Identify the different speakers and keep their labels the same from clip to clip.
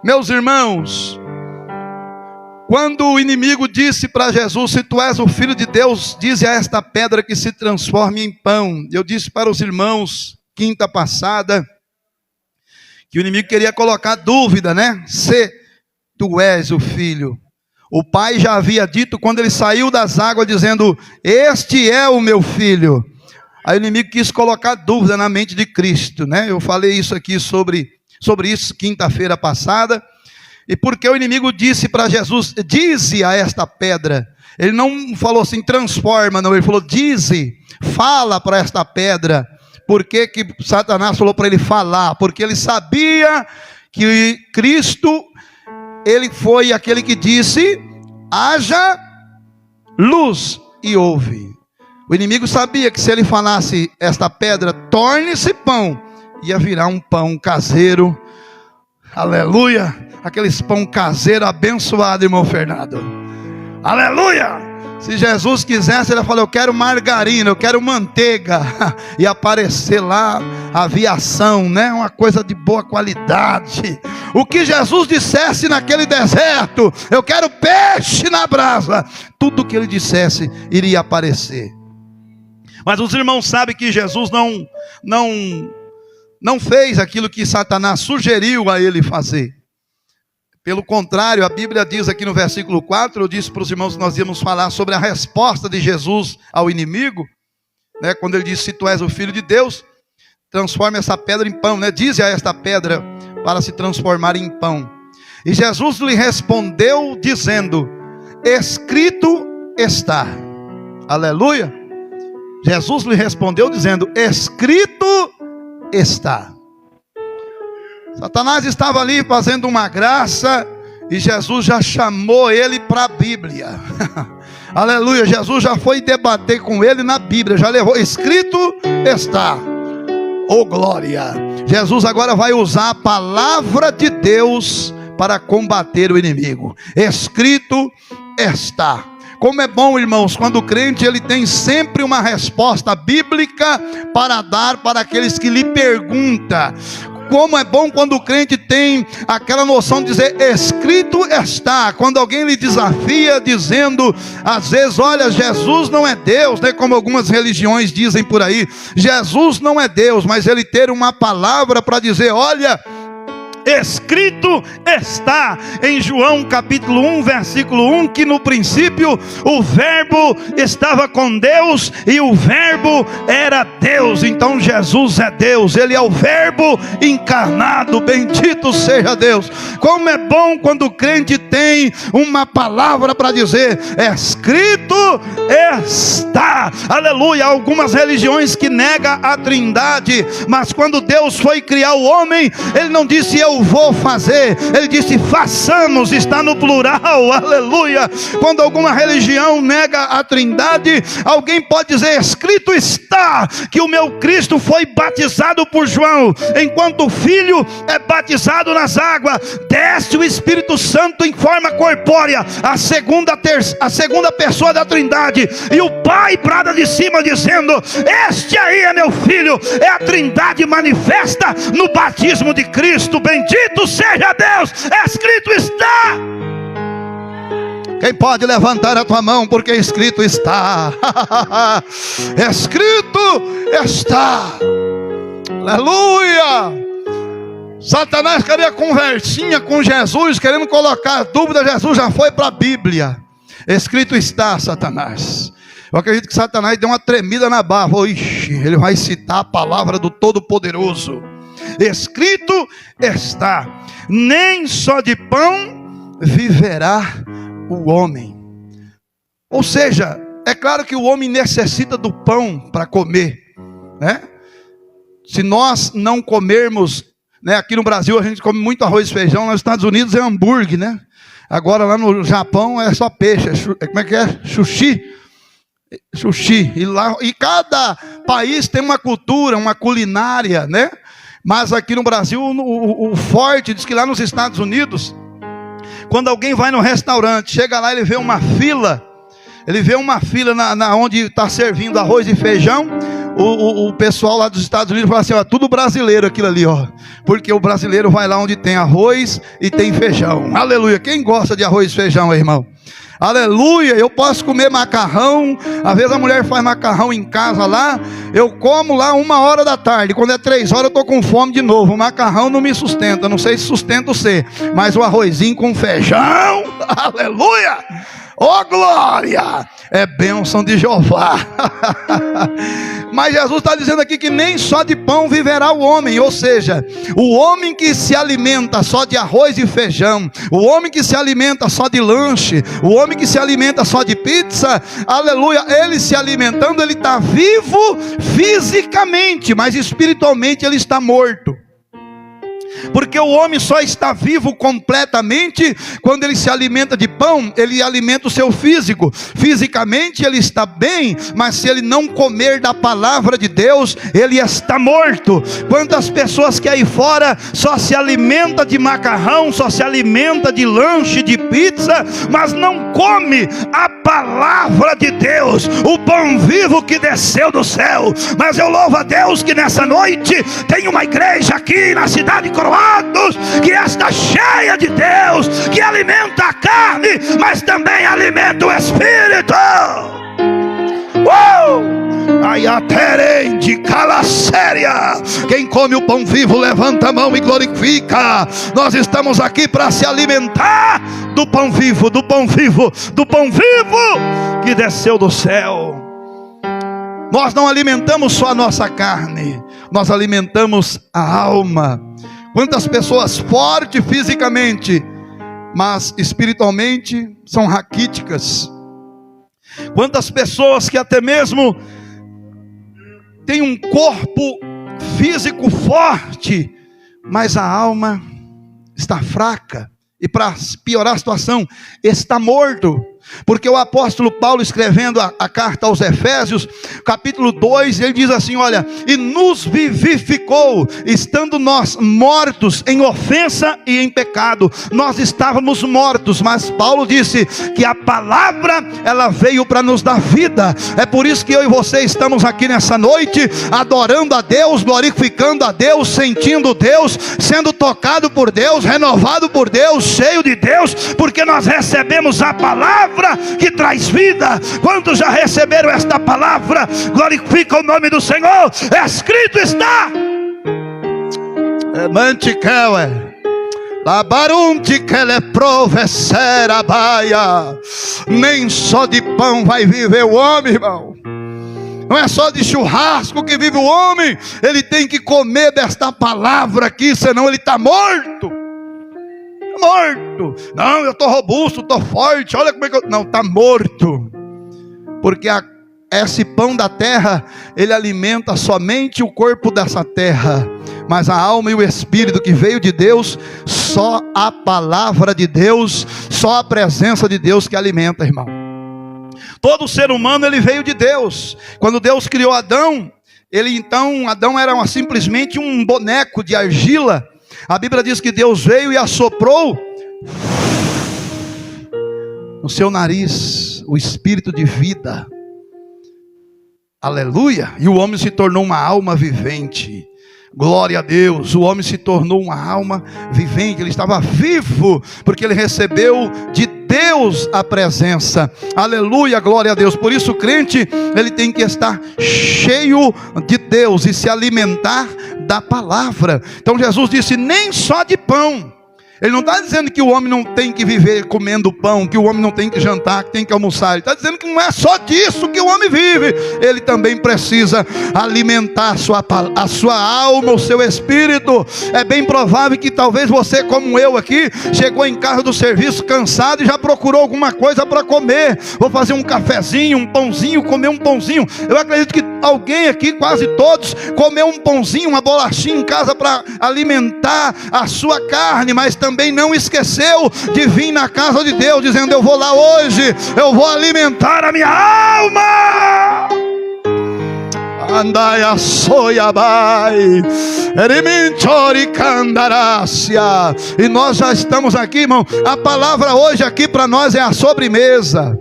Speaker 1: Meus irmãos, quando o inimigo disse para Jesus: se tu és o Filho de Deus, dize a esta pedra que se transforme em pão. Eu disse para os irmãos, quinta passada, que o inimigo queria colocar dúvida, né? Se tu és o Filho. O Pai já havia dito quando ele saiu das águas, dizendo: este é o meu Filho. Aí o inimigo quis colocar dúvida na mente de Cristo, né? Eu falei isso aqui sobre isso quinta-feira passada. E porque o inimigo disse para Jesus: dize a esta pedra. Ele não falou assim, transforma, não. Ele falou: dize, fala para esta pedra. Por que Satanás falou para ele falar? Porque ele sabia que Cristo, ele foi aquele que disse: haja luz, e houve. O inimigo sabia que se ele falasse esta pedra, torne-se pão, ia virar um pão caseiro. Aleluia! Aqueles pão caseiro abençoado, irmão Fernando. Aleluia! Se Jesus quisesse, ele falou: eu quero margarina, eu quero manteiga. E aparecer lá a aviação, né? Uma coisa de boa qualidade. O que Jesus dissesse naquele deserto: eu quero peixe na brasa. Tudo que ele dissesse iria aparecer. Mas os irmãos sabem que Jesus não fez aquilo que Satanás sugeriu a ele fazer. Pelo contrário, a Bíblia diz aqui no versículo 4, eu disse para os irmãos que nós íamos falar sobre a resposta de Jesus ao inimigo, né? Quando ele disse: se tu és o Filho de Deus, transforma essa pedra em pão, né? Dize a esta pedra para se transformar em pão. E Jesus lhe respondeu dizendo: escrito está. Aleluia! Jesus lhe respondeu dizendo: escrito está. Satanás estava ali fazendo uma graça, e Jesus já chamou ele para a Bíblia. Aleluia, Jesus já foi debater com ele na Bíblia, já levou: escrito está. Oh glória! Jesus agora vai usar a palavra de Deus para combater o inimigo. Escrito está. Como é bom, irmãos, quando o crente ele tem sempre uma resposta bíblica para dar para aqueles que lhe perguntam. Como é bom quando o crente tem aquela noção de dizer: escrito está. Quando alguém lhe desafia dizendo, às vezes: olha, Jesus não é Deus, né? Como algumas religiões dizem por aí, Jesus não é Deus, mas ele ter uma palavra para dizer: olha, escrito está em João capítulo 1 versículo 1, que no princípio o verbo estava com Deus e o verbo era Deus. Então Jesus é Deus, ele é o verbo encarnado, bendito seja Deus. Como é bom quando o crente tem uma palavra para dizer: escrito está. Aleluia. Algumas religiões que negam a trindade, mas quando Deus foi criar o homem, ele não disse: eu vou fazer, ele disse: façamos, está no plural. Aleluia. Quando alguma religião nega a trindade, alguém pode dizer: escrito está que o meu Cristo foi batizado por João, enquanto o Filho é batizado nas águas, desce o Espírito Santo em forma corpórea, a segunda pessoa da trindade, e o Pai brada de cima dizendo: este aí é meu Filho. É a trindade manifesta no batismo de Cristo. Bendito seja Deus, escrito está. Quem pode levantar a tua mão, porque escrito está. Escrito está. Aleluia. Satanás queria conversinha com Jesus, querendo colocar dúvida. Jesus já foi para a Bíblia. Escrito está, Satanás. Eu acredito que Satanás deu uma tremida na barba. Ixi, ele vai citar a palavra do Todo-Poderoso. Escrito está: nem só de pão viverá o homem. Ou seja, é claro que o homem necessita do pão para comer, né? Se nós não comermos, né? Aqui no Brasil a gente come muito arroz e feijão, nos Estados Unidos é hambúrguer, né? Agora lá no Japão é só peixe, como é que é? Sushi. E cada país tem uma cultura, uma culinária, né? Mas aqui no Brasil, o forte diz que lá nos Estados Unidos, quando alguém vai no restaurante, chega lá, ele vê uma fila na onde está servindo arroz e feijão. o pessoal lá dos Estados Unidos fala assim, ó, tudo brasileiro aquilo ali, ó. Porque o brasileiro vai lá onde tem arroz e tem feijão. Aleluia. Quem gosta de arroz e feijão aí, irmão? Aleluia. Eu posso comer macarrão. Às vezes a mulher faz macarrão em casa lá. Eu como lá 1h da tarde. Quando é 3 horas eu estou com fome de novo. O macarrão não me sustenta. Não sei se sustenta você, mas o arrozinho com feijão, aleluia, oh glória, é bênção de Jeová. Mas Jesus está dizendo aqui que nem só de pão viverá o homem. Ou seja, o homem que se alimenta só de arroz e feijão, o homem que se alimenta só de lanche, o homem que se alimenta só de pizza, aleluia, ele se alimentando, ele está vivo fisicamente, mas espiritualmente ele está morto. Porque o homem só está vivo completamente quando ele se alimenta de pão, ele alimenta o seu físico. Fisicamente ele está bem, mas se ele não comer da palavra de Deus, ele está morto. Quantas pessoas que aí fora só se alimenta de macarrão, só se alimenta de lanche, de pizza, mas não come a palavra de Deus, o pão vivo que desceu do céu. Mas eu louvo a Deus que nessa noite tem uma igreja aqui na cidade de Coroados que está cheia de Deus, que alimenta a carne, mas também alimenta o espírito. Ayaterende calacéria. Quem come o pão vivo levanta a mão e glorifica. Nós estamos aqui para se alimentar do pão vivo, do pão vivo, do pão vivo que desceu do céu. Nós não alimentamos só a nossa carne, nós alimentamos a alma. Quantas pessoas fortes fisicamente, mas espiritualmente são raquíticas. Quantas pessoas que até mesmo têm um corpo físico forte, mas a alma está fraca. E para piorar a situação, está morto. Porque o apóstolo Paulo, escrevendo a carta aos Efésios, capítulo 2, ele diz assim, olha, e nos vivificou, estando nós mortos em ofensa e em pecado. Nós estávamos mortos, mas Paulo disse que a palavra, ela veio para nos dar vida. É por isso que eu e você estamos aqui nessa noite, adorando a Deus, glorificando a Deus, sentindo Deus, sendo tocado por Deus, renovado por Deus, cheio de Deus, porque nós recebemos a palavra que traz vida. Quantos já receberam esta palavra? Glorifica o nome do Senhor. Escrito está, nem só de pão vai viver o homem, irmão. Não é só de churrasco que vive o homem. Ele tem que comer desta palavra aqui, senão ele está morto. Morto. Não, eu estou robusto, estou forte, olha como é que eu... Não, está morto. Porque esse pão da terra, ele alimenta somente o corpo dessa terra, mas a alma e o espírito que veio de Deus, só a palavra de Deus, só a presença de Deus que alimenta, irmão. Todo ser humano, ele veio de Deus. Quando Deus criou Adão, Adão era simplesmente um boneco de argila. A Bíblia diz que Deus veio e assoprou no seu nariz o espírito de vida. Aleluia. E o homem se tornou uma alma vivente. Glória a Deus. O homem se tornou uma alma vivente. Ele estava vivo porque ele recebeu de Deus a presença. Aleluia, glória a Deus. Por isso o crente, ele tem que estar cheio de Deus e se alimentar da palavra. Então Jesus disse, nem só de pão. Ele não está dizendo que o homem não tem que viver comendo pão, que o homem não tem que jantar, que tem que almoçar. Ele está dizendo que não é só disso que o homem vive. Ele também precisa alimentar a sua alma, o seu espírito. É bem provável que talvez você, como eu aqui, chegou em casa do serviço cansado e já procurou alguma coisa para comer. Vou fazer um cafezinho, um pãozinho, comer um pãozinho. Eu acredito que alguém aqui, quase todos, comeu um pãozinho, uma bolachinha em casa para alimentar a sua carne, mas também não esqueceu de vir na casa de Deus, dizendo, eu vou lá hoje, eu vou alimentar a minha alma. Andaia soyabai, eriminchori candarácia. E nós já estamos aqui, irmão. A palavra hoje aqui para nós é a sobremesa.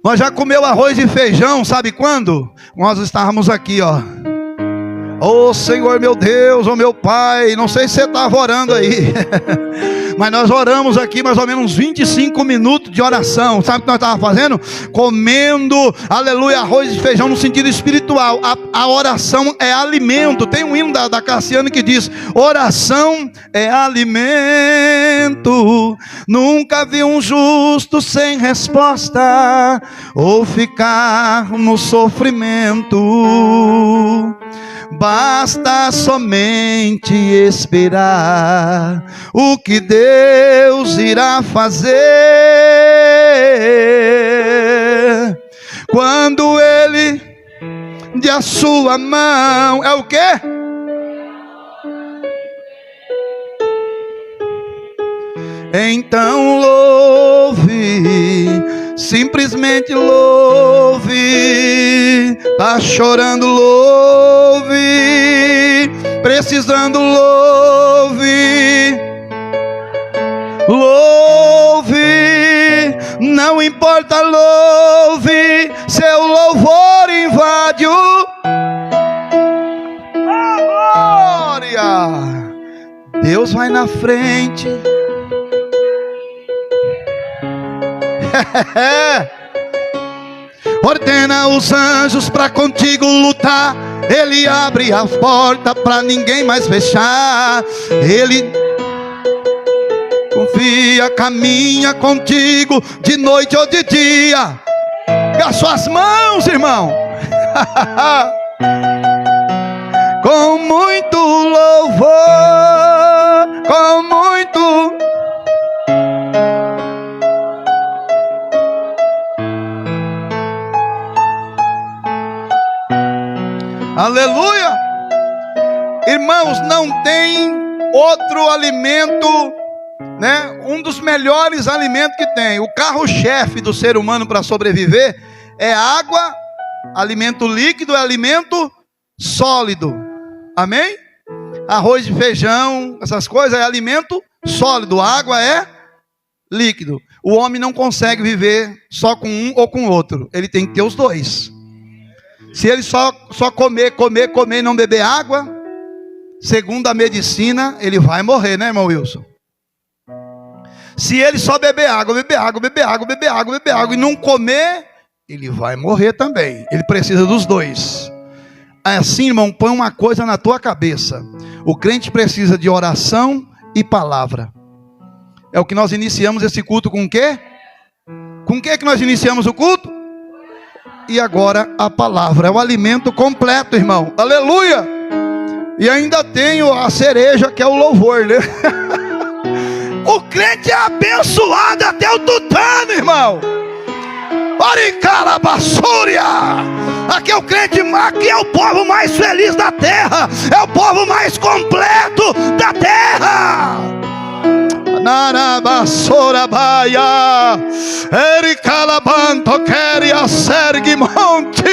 Speaker 1: Nós já comeu arroz e feijão, sabe quando? Nós estávamos aqui, ó. Oh Senhor meu Deus, oh meu Pai, não sei se você estava orando aí, mas nós oramos aqui mais ou menos 25 minutos de oração. Sabe o que nós estávamos fazendo? Comendo, aleluia, arroz e feijão no sentido espiritual. A oração é alimento. Tem um hino da Cassiane que diz: oração é alimento. Nunca vi um justo sem resposta, ou ficar no sofrimento. Basta somente esperar o que Deus irá fazer. Quando Ele de a sua mão, é o quê? Então louve, simplesmente louve. Tá chorando, louve. Precisando, louve. Louve, não importa, louve. Seu louvor invade o glória. Deus vai na frente. Ordena os anjos para contigo lutar. Ele abre a porta para ninguém mais fechar. Ele confia, caminha contigo de noite ou de dia. E as suas mãos, irmão, com muito louvor, com muito aleluia. Irmãos, não tem outro alimento, né? Um dos melhores alimentos que tem. O carro-chefe do ser humano para sobreviver é água, alimento líquido, é alimento sólido. Amém? Arroz e feijão, essas coisas é alimento sólido. Água é líquido. O homem não consegue viver só com um ou com outro. Ele tem que ter os dois. Se ele só comer e não beber água, segundo a medicina, ele vai morrer, né, irmão Wilson? Se ele só beber água e não comer, ele vai morrer também. Ele precisa dos dois. Assim, irmão, põe uma coisa na tua cabeça. O crente precisa de oração e palavra. É o que nós iniciamos esse culto com o quê? Com o que nós iniciamos o culto? E agora a palavra é o alimento completo, irmão. Aleluia! E ainda tem a cereja, que é o louvor, né? O crente é abençoado até o tutano, irmão. Oricalabassúria! Aqui é o crente, aqui é o povo mais feliz da terra. É o povo mais completo da terra. Narabasorabaia, Ericalabanto queria sergue monte.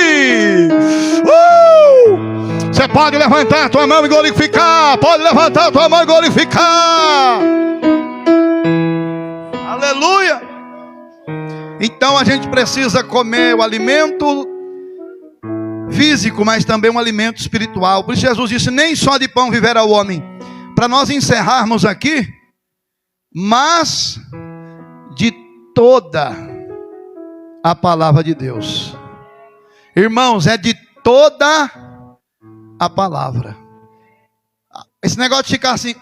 Speaker 1: Você pode levantar a tua mão e glorificar. Pode levantar a tua mão e glorificar. Aleluia. Então a gente precisa comer o alimento físico, mas também um alimento espiritual. Por isso Jesus disse: nem só de pão viverá o homem. Para nós encerrarmos aqui, mas de toda a palavra de Deus. Irmãos, é de toda a palavra. Esse negócio de ficar assim,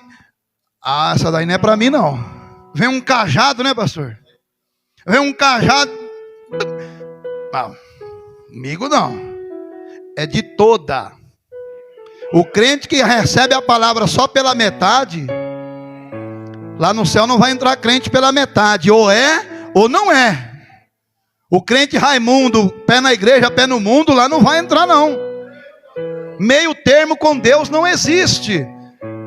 Speaker 1: essa daí não é para mim não. Vem um cajado, né, pastor? Vem um cajado. Não, comigo não. É de toda. O crente que recebe a palavra só pela metade, lá no céu não vai entrar crente pela metade. Ou é, ou não é. O crente Raimundo, pé na igreja, pé no mundo, lá não vai entrar não. Meio termo com Deus não existe.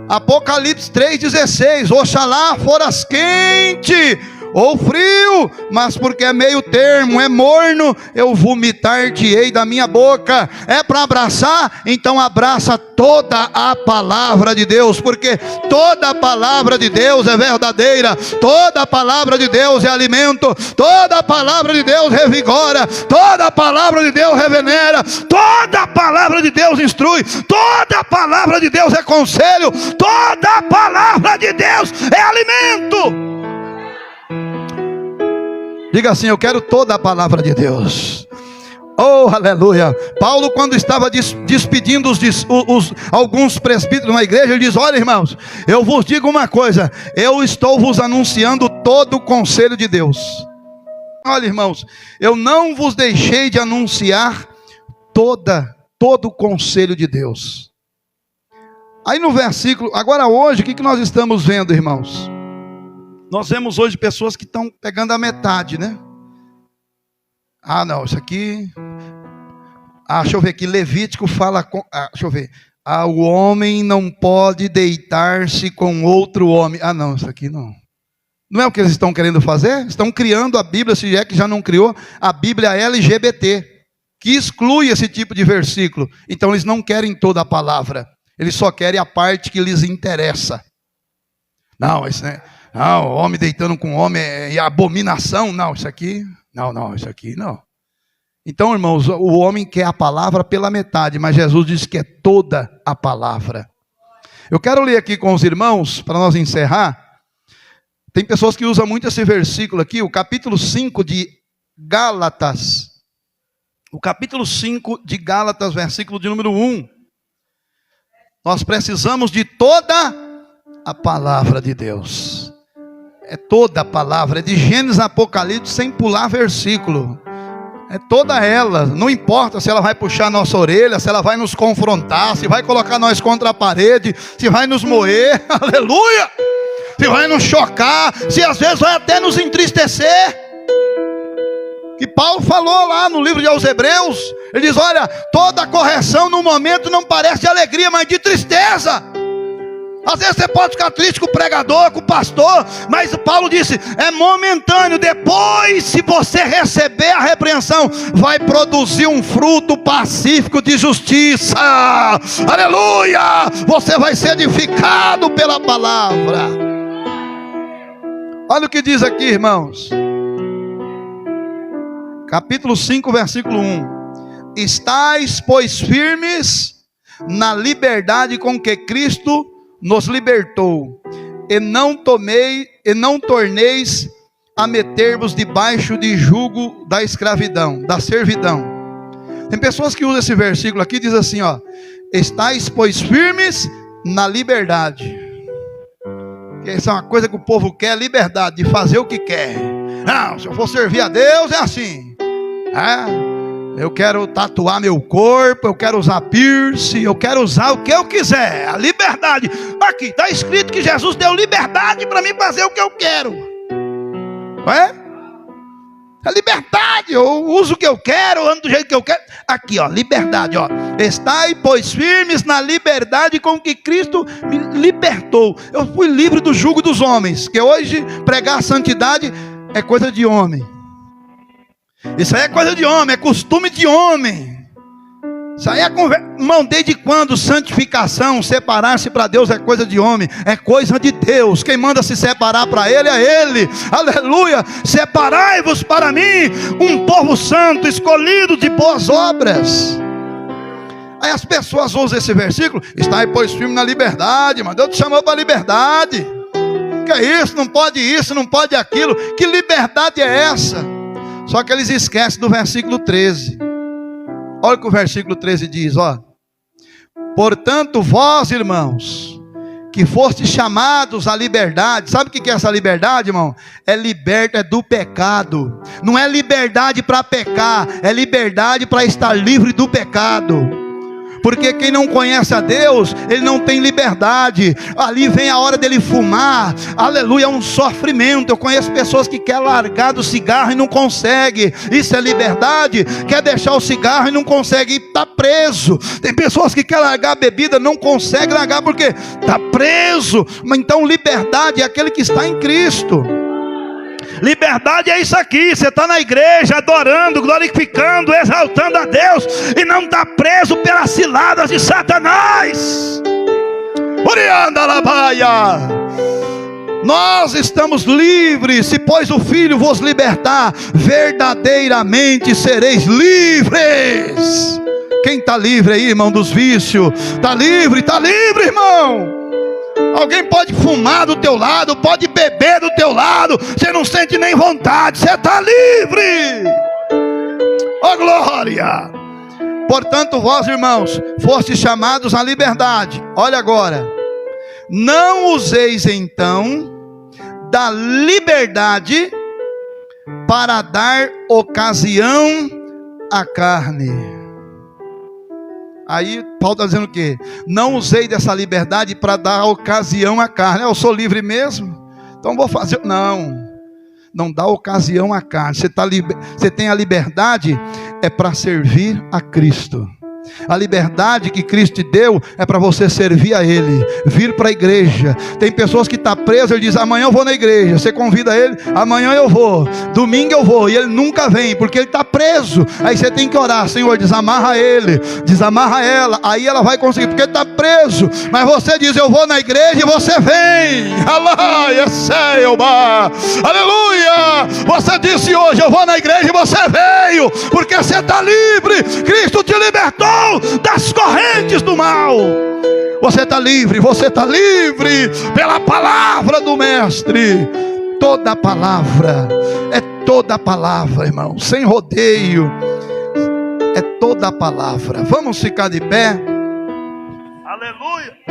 Speaker 1: Apocalipse 3,16. Oxalá foras quente ou frio, mas porque é meio termo, é morno, eu vomitar-te-ei da minha boca. É para abraçar? Então abraça toda a palavra de Deus, porque toda a palavra de Deus é verdadeira, toda a palavra de Deus é alimento, toda a palavra de Deus revigora, toda a palavra de Deus revenera, toda a palavra de Deus instrui, toda a palavra de Deus é conselho, toda a palavra de Deus é alimento. Diga assim: eu quero toda a palavra de Deus. Oh, aleluia. Paulo, quando estava despedindo alguns presbíteros na igreja, ele diz: olha, irmãos, eu vos digo uma coisa, eu estou vos anunciando todo o conselho de Deus. Olha, irmãos, eu não vos deixei de anunciar todo o conselho de Deus. Aí no versículo, agora hoje, o que nós estamos vendo, irmãos? Nós vemos hoje pessoas que estão pegando a metade, né? Ah, não, isso aqui... deixa eu ver aqui, Levítico fala... deixa eu ver. O homem não pode deitar-se com outro homem. Ah, não, isso aqui não. Não é o que eles estão querendo fazer? Estão criando a Bíblia, se é que já não criou, a Bíblia LGBT, que exclui esse tipo de versículo. Então eles não querem toda a palavra. Eles só querem a parte que lhes interessa. Não, isso não é... Não, homem deitando com homem é abominação. Não, isso aqui... Não, isso aqui não. Então, irmãos, o homem quer a palavra pela metade, mas Jesus disse que é toda a palavra. Eu quero ler aqui com os irmãos, para nós encerrar. Tem pessoas que usam muito esse versículo aqui, o capítulo 5 de Gálatas. O capítulo 5 de Gálatas, versículo de número 1. Nós precisamos de toda a palavra de Deus. É toda a palavra, é de Gênesis a Apocalipse, sem pular versículo. É toda ela, não importa se ela vai puxar a nossa orelha, se ela vai nos confrontar, se vai colocar nós contra a parede, se vai nos moer, aleluia, se vai nos chocar, se às vezes vai até nos entristecer. Que Paulo falou lá no livro aos Hebreus, ele diz: olha, toda correção no momento não parece de alegria, mas de tristeza. Às vezes você pode ficar triste com o pregador, com o pastor, mas Paulo disse, é momentâneo. Depois, se você receber a repreensão, vai produzir um fruto pacífico de justiça. Aleluia! Você vai ser edificado pela palavra. Olha o que diz aqui, irmãos. Capítulo 5, versículo 1. Estais, pois, firmes na liberdade com que Cristo nos libertou, e não torneis a meter-vos debaixo de jugo da escravidão, da servidão. Tem pessoas que usam esse versículo aqui e diz assim, ó: estais, pois, firmes na liberdade. Que isso é uma coisa que o povo quer, liberdade de fazer o que quer. Não, se eu for servir a Deus é assim. Eu quero tatuar meu corpo, eu quero usar piercing, eu quero usar o que eu quiser. A liberdade. Aqui está escrito que Jesus deu liberdade para mim fazer o que eu quero. Não é? A liberdade, eu uso o que eu quero, ando do jeito que eu quero. Aqui, ó, liberdade, ó. Estai, pois, firmes na liberdade com que Cristo me libertou. Eu fui livre do jugo dos homens, que hoje pregar a santidade é coisa de homem. Isso aí é coisa de homem, é costume de homem. Isso aí é irmão, desde quando santificação, separar-se para Deus é coisa de homem? É coisa de Deus. Quem manda se separar para Ele é Ele. Aleluia. Separai-vos para mim um povo santo, escolhido de boas obras. Aí as pessoas usam esse versículo: estai, pois, firme na liberdade. Mas Deus te chamou para a liberdade. Que é isso? Não pode isso, não pode aquilo. Que liberdade é essa? Só que eles esquecem do versículo 13. Olha o que o versículo 13 diz, ó. Portanto, vós, irmãos, que fostes chamados à liberdade. Sabe o que é essa liberdade, irmão? É liberta do pecado. Não é liberdade para pecar, é liberdade para estar livre do pecado. Porque quem não conhece a Deus, ele não tem liberdade. Ali vem a hora dele fumar. Aleluia, é um sofrimento. Eu conheço pessoas que querem largar do cigarro e não consegue. Isso é liberdade. Quer deixar o cigarro e não consegue, e está preso. Tem pessoas que querem largar a bebida, não consegue largar porque está preso. Então liberdade é aquele que está em Cristo. Liberdade é isso aqui. Você está na igreja adorando, glorificando, exaltando a Deus e não está preso pelas ciladas de Satanás. Orianda labaia. Nós estamos livres. Se pois o Filho vos libertar, verdadeiramente sereis livres. Quem está livre aí, irmão, dos vícios? Está livre, irmão. Alguém pode fumar do teu lado, pode beber do teu lado, você não sente nem vontade, você está livre. Oh glória! Portanto vós, irmãos, fostes chamados à liberdade. Olha agora, não useis então da liberdade para dar ocasião à carne. Aí Paulo está dizendo o quê? Não usei dessa liberdade para dar ocasião à carne. Eu sou livre mesmo, então vou fazer. Não dá ocasião à carne. Você tem a liberdade é para servir a Cristo. A liberdade que Cristo te deu é para você servir a Ele, vir para a igreja. Tem pessoas que estão presas, ele diz, amanhã eu vou na igreja. Você convida ele, amanhã eu vou, domingo eu vou, e ele nunca vem, porque ele está preso. Aí você tem que orar, Senhor, desamarra ele, desamarra ela, aí ela vai conseguir, porque ele está preso. Mas você diz, eu vou na igreja e você vem. Aleluia. Você disse hoje, eu vou na igreja e você veio, porque você está livre. Cristo te libertou das correntes do mal. Você está livre pela palavra do Mestre. Toda a palavra, irmão, sem rodeio, é toda a palavra. Vamos ficar de pé. Aleluia.